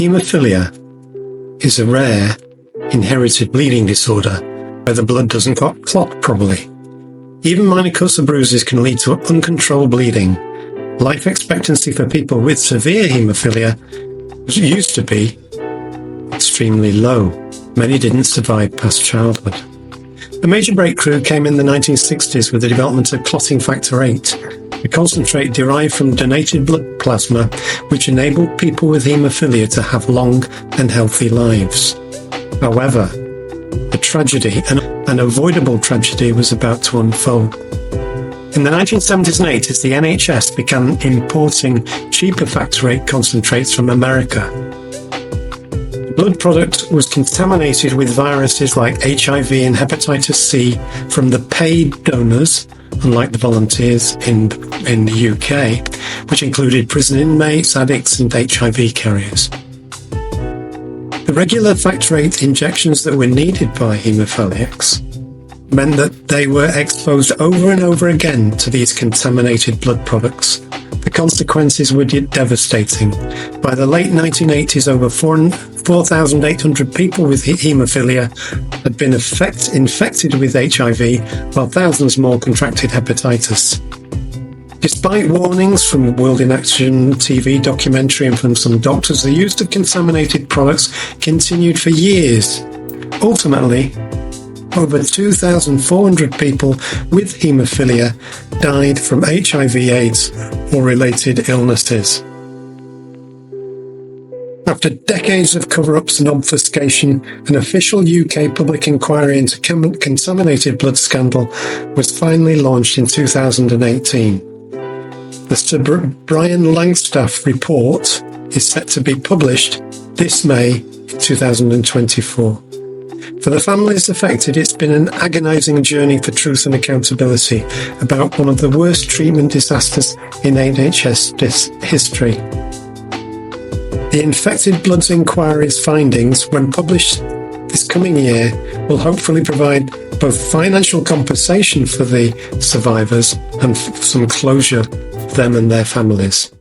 Haemophilia is a rare, inherited bleeding disorder where the blood doesn't clot properly. Even minor cuts or bruises can lead to uncontrolled bleeding. Life expectancy for people with severe haemophilia used to be extremely low. Many didn't survive past childhood. A major breakthrough came in the 1960s with the development of clotting factor VIII, a concentrate derived from donated blood plasma which enabled people with haemophilia to have long and healthy lives. However, a tragedy, an unavoidable tragedy, was about to unfold. In the 1970s and 80s, the NHS began importing cheaper factor VIII concentrates from America. The blood product was contaminated with viruses like HIV and hepatitis C from the paid donors, unlike the volunteers in the UK, which included prison inmates, addicts and HIV carriers. The regular factor VIII injections that were needed by haemophiliacs meant that they were exposed over and over again to these contaminated blood products. The consequences were devastating. By the late 1980s, over 4,800 people with haemophilia had been infected with HIV, while thousands more contracted hepatitis. Despite warnings from World in Action TV documentary and from some doctors, the use of contaminated products continued for years. Ultimately, over 2,400 people with haemophilia died from HIV/AIDS or related illnesses. After decades of cover-ups and obfuscation, an official UK public inquiry into contaminated blood scandal was finally launched in 2018. The Sir Brian Langstaff report is set to be published this May 2024. For the families affected, it's been an agonising journey for truth and accountability about one of the worst treatment disasters in NHS history. The Infected Blood Inquiry's findings, when published this coming year, will hopefully provide both financial compensation for the survivors and some closure for them and their families.